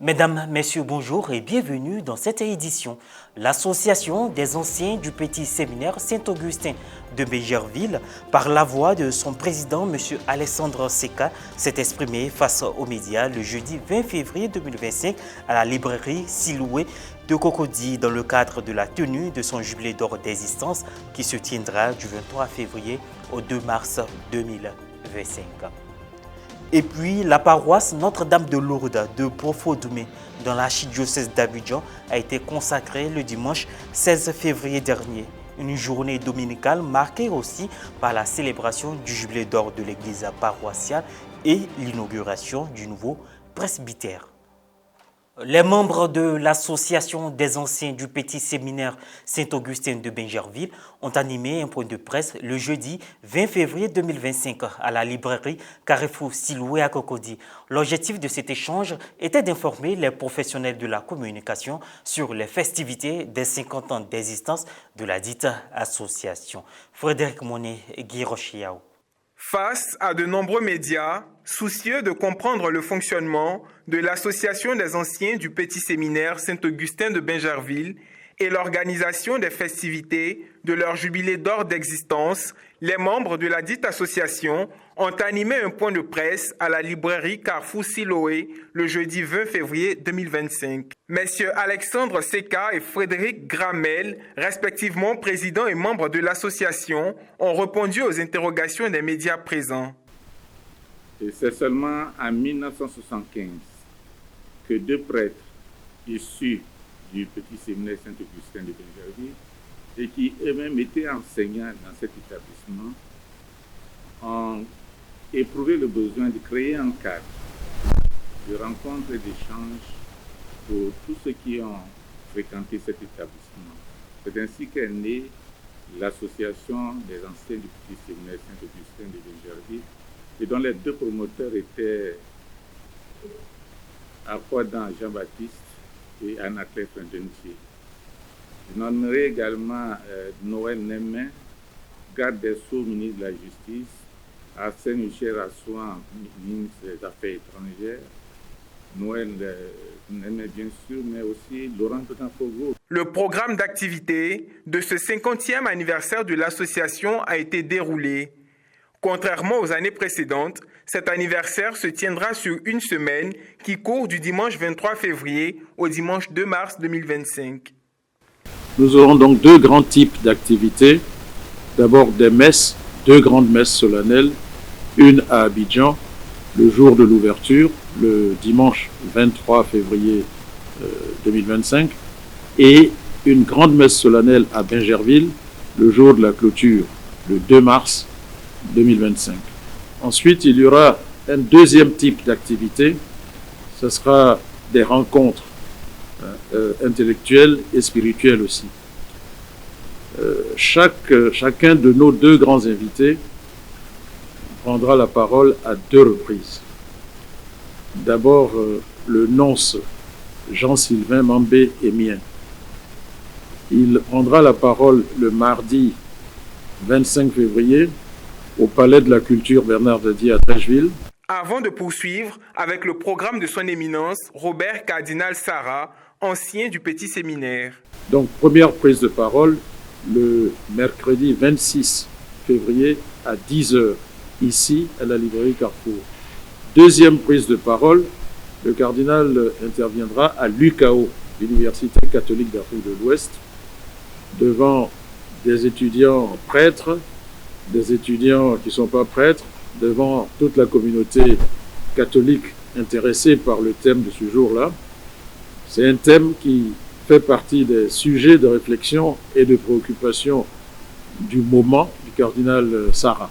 Mesdames, Messieurs, bonjour et bienvenue dans cette édition. L'Association des anciens du Petit Séminaire Saint-Augustin de Bégerville, par la voix de son président, M. Alexandre Seka, s'est exprimé face aux médias le jeudi 20 février 2025 à la librairie Siloué de Cocody dans le cadre de la tenue de son jubilé d'or d'existence qui se tiendra du 23 février au 2 mars 2025. Et puis, la paroisse Notre-Dame de Lourdes de Bofo-Doumé dans l'archidiocèse d'Abidjan a été consacrée le dimanche 16 février dernier. Une journée dominicale marquée aussi par la célébration du jubilé d'or de l'église paroissiale et l'inauguration du nouveau presbytère. Les membres de l'Association des anciens du Petit Séminaire Saint-Augustin de Bégerville ont animé un point de presse le jeudi 20 février 2025 à la librairie Carrefour Siloué à Cocody. L'objectif de cet échange était d'informer les professionnels de la communication sur les festivités des 50 ans d'existence de la dite association. Frédéric Monet et Guy Rochiao. Face à de nombreux médias, soucieux de comprendre le fonctionnement de l'Association des anciens du Petit Séminaire Saint-Augustin de Bégerville et l'organisation des festivités de leur jubilé d'or d'existence, les membres de la dite association ont animé un point de presse à la librairie Carrefour Siloué le jeudi 20 février 2025. Messieurs Alexandre Seka et Frédéric Gramel, respectivement présidents et membres de l'association, ont répondu aux interrogations des médias présents. Et c'est seulement en 1975 que deux prêtres issus du Petit Séminaire Saint-Augustin de Bégerville et qui eux-mêmes étaient enseignants dans cet établissement ont éprouvé le besoin de créer un cadre de rencontres et d'échanges pour tous ceux qui ont fréquenté cet établissement. C'est ainsi qu'est née l'Association des anciens du Petit Séminaire Saint-Augustin de Bégerville et dont les deux promoteurs étaient Akwadan Jean-Baptiste et Anna-Claire Frangenier. Je nommerai également Noël Némé, garde des Sceaux, ministre de la Justice, Arsène Michel Assouan, ministre des Affaires étrangères, Noël Némé bien sûr, mais aussi Laurent Totin-Fogo. Le programme d'activité de ce 50e anniversaire de l'association a été déroulé. Contrairement aux années précédentes, cet anniversaire se tiendra sur une semaine qui court du dimanche 23 février au dimanche 2 mars 2025. Nous aurons donc deux grands types d'activités. D'abord des messes, deux grandes messes solennelles, une à Abidjan, le jour de l'ouverture, le dimanche 23 février 2025, et une grande messe solennelle à Bégerville, le jour de la clôture, le 2 mars 2025. Ensuite, il y aura un deuxième type d'activité, ce sera des rencontres intellectuelles et spirituelles aussi. Chacun de nos deux grands invités prendra la parole à deux reprises. D'abord, le nonce Jean-Sylvain Mambé est mien. Il prendra la parole le mardi 25 février au Palais de la Culture Bernard Dedier à Trècheville. Avant de poursuivre avec le programme de son éminence, Robert Cardinal Sarah, ancien du Petit Séminaire. Donc, première prise de parole le mercredi 26 février à 10h, ici à la librairie Carrefour. Deuxième prise de parole, le cardinal interviendra à l'UCAO, l'Université catholique d'Afrique de l'Ouest, devant des étudiants prêtres, des étudiants qui ne sont pas prêtres, devant toute la communauté catholique intéressée par le thème de ce jour-là. C'est un thème qui fait partie des sujets de réflexion et de préoccupation du moment du cardinal Sarah.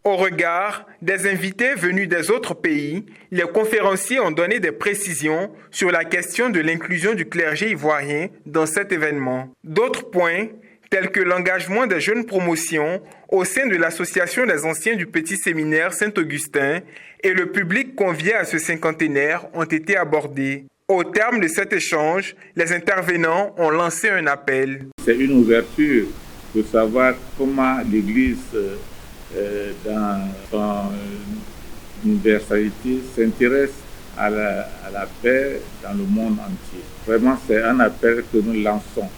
Au regard des invités venus des autres pays, les conférenciers ont donné des précisions sur la question de l'inclusion du clergé ivoirien dans cet événement. D'autres points, tels que l'engagement des jeunes promotions au sein de l'Association des anciens du Petit Séminaire Saint-Augustin et le public convié à ce cinquantenaire, ont été abordés. Au terme de cet échange, les intervenants ont lancé un appel. C'est une ouverture de savoir comment l'Église, dans son universalité, s'intéresse à la paix dans le monde entier. Vraiment, c'est un appel que nous lançons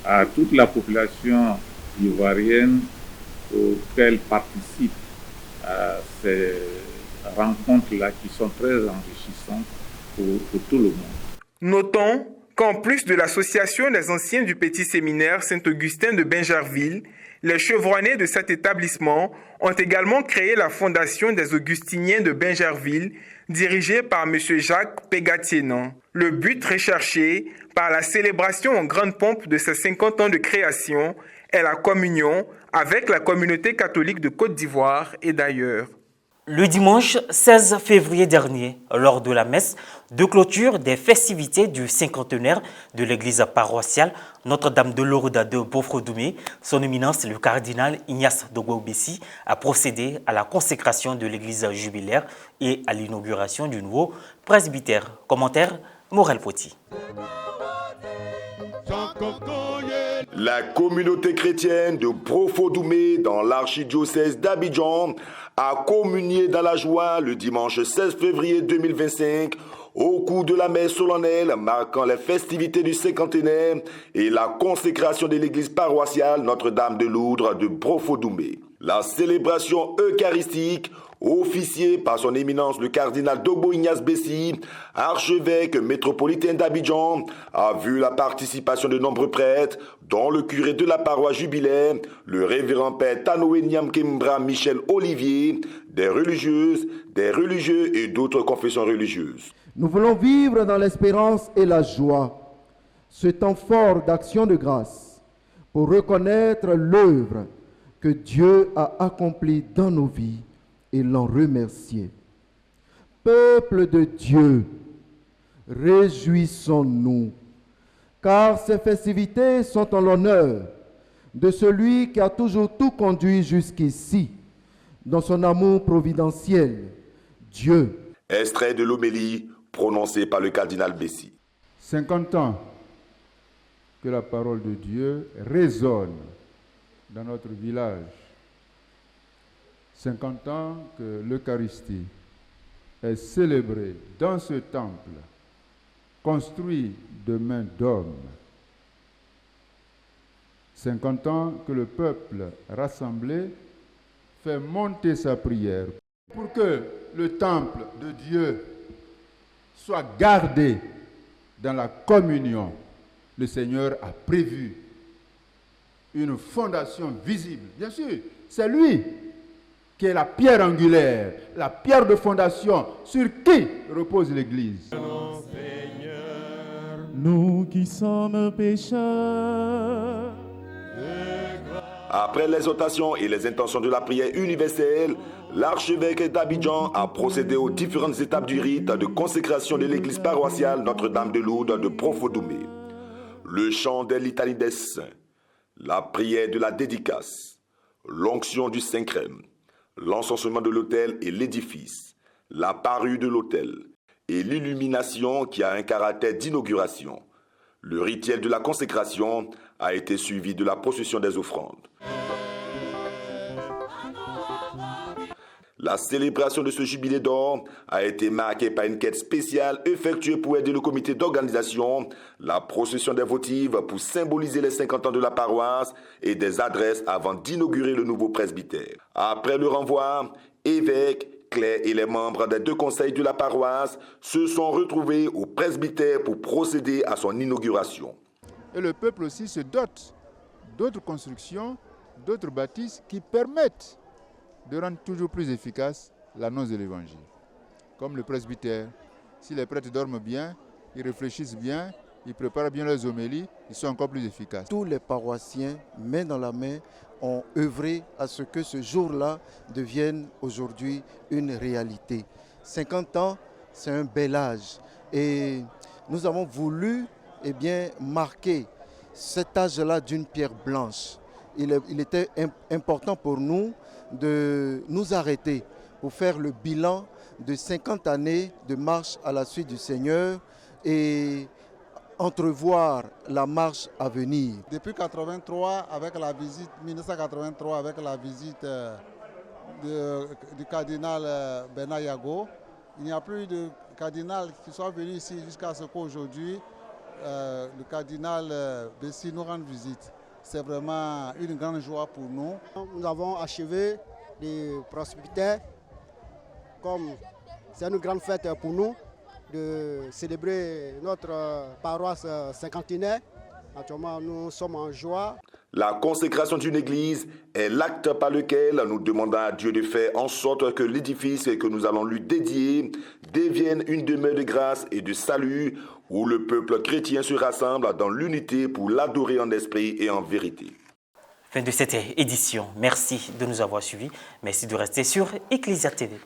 à toute la population ivoirienne auquel participe à ces rencontres-là qui sont très enrichissantes pour tout le monde. Notons qu'en plus de l'association des anciens du Petit Séminaire Saint-Augustin de Bingerville, les chevronnés de cet établissement ont également créé la Fondation des Augustiniens de Bingerville, dirigée par M. Jacques Pégatiénan. Le but recherché par la célébration en grande pompe de ses 50 ans de création est la communion avec la communauté catholique de Côte d'Ivoire et d'ailleurs. Le dimanche 16 février dernier, lors de la messe de clôture des festivités du cinquantenaire de l'église paroissiale Notre-Dame de Lourdes de Bofrodoumé, son éminence le cardinal Ignace Dogbo-Bessi a procédé à la consécration de l'église jubilaire et à l'inauguration du nouveau presbytère. Commentaire, Morel Poti. La communauté chrétienne de Bofrodoumé dans l'archidiocèse d'Abidjan a communié dans la joie le dimanche 16 février 2025 au cours de la messe solennelle marquant les festivités du cinquantenaire et la consécration de l'église paroissiale Notre-Dame de Lourdes de Bofrodoumé. La célébration eucharistique officié par son éminence le cardinal Dogbo Ignace Bessi, archevêque métropolitain d'Abidjan, a vu la participation de nombreux prêtres, dont le curé de la paroisse jubilaire, le révérend père Tanoé Nyamkembra Michel Olivier, des religieuses, des religieux et d'autres confessions religieuses. Nous voulons vivre dans l'espérance et la joie, ce temps fort d'action de grâce, pour reconnaître l'œuvre que Dieu a accomplie dans nos vies et l'en remercier. Peuple de Dieu, réjouissons-nous, car ces festivités sont en l'honneur de celui qui a toujours tout conduit jusqu'ici, dans son amour providentiel, Dieu. Extrait de l'homélie prononcée par le cardinal Bessi. 50 ans que la parole de Dieu résonne dans notre village. 50 ans que l'Eucharistie est célébrée dans ce temple, construit de mains d'hommes. 50 ans que le peuple rassemblé fait monter sa prière pour que le temple de Dieu soit gardé dans la communion. Le Seigneur a prévu une fondation visible. Bien sûr, c'est lui qui est la pierre angulaire, la pierre de fondation sur qui repose l'Église. Nous qui sommes pécheurs. Après l'exhortation et les intentions de la prière universelle, l'archevêque d'Abidjan a procédé aux différentes étapes du rite de consécration de l'église paroissiale Notre-Dame de Lourdes de Bofrodoumé. Le chant des litanies des saints, la prière de la dédicace, l'onction du Saint-Crème, l'encensement de l'autel et l'édifice, la parure de l'autel et l'illumination qui a un caractère d'inauguration. Le rituel de la consécration a été suivi de la procession des offrandes. La célébration de ce jubilé d'or a été marquée par une quête spéciale effectuée pour aider le comité d'organisation, la procession des votives pour symboliser les 50 ans de la paroisse et des adresses avant d'inaugurer le nouveau presbytère. Après le renvoi, évêques, clercs et les membres des deux conseils de la paroisse se sont retrouvés au presbytère pour procéder à son inauguration. Et le peuple aussi se dote d'autres constructions, d'autres bâtisses qui permettent de rendre toujours plus efficace l'annonce de l'Évangile. Comme le presbytère, si les prêtres dorment bien, ils réfléchissent bien, ils préparent bien leurs homélies, ils sont encore plus efficaces. Tous les paroissiens, main dans la main, ont œuvré à ce que ce jour-là devienne aujourd'hui une réalité. 50 ans, c'est un bel âge. Et nous avons voulu marquer cet âge-là d'une pierre blanche. Il était important pour nous de nous arrêter pour faire le bilan de 50 années de marche à la suite du Seigneur et entrevoir la marche à venir. Depuis 1983, avec la visite, 1983, avec la visite du cardinal Bernard Yago, il n'y a plus de cardinal qui soit venu ici jusqu'à ce qu'aujourd'hui, le cardinal Bessi nous rende visite. C'est vraiment une grande joie pour nous. Nous avons achevé les presbytères, comme c'est une grande fête pour nous de célébrer notre paroisse cinquantenaire. Actuellement, nous sommes en joie. La consécration d'une église est l'acte par lequel nous demandons à Dieu de faire en sorte que l'édifice que nous allons lui dédier devienne une demeure de grâce et de salut où le peuple chrétien se rassemble dans l'unité pour l'adorer en esprit et en vérité. Fin de cette édition. Merci de nous avoir suivis. Merci de rester sur Ecclesia TV.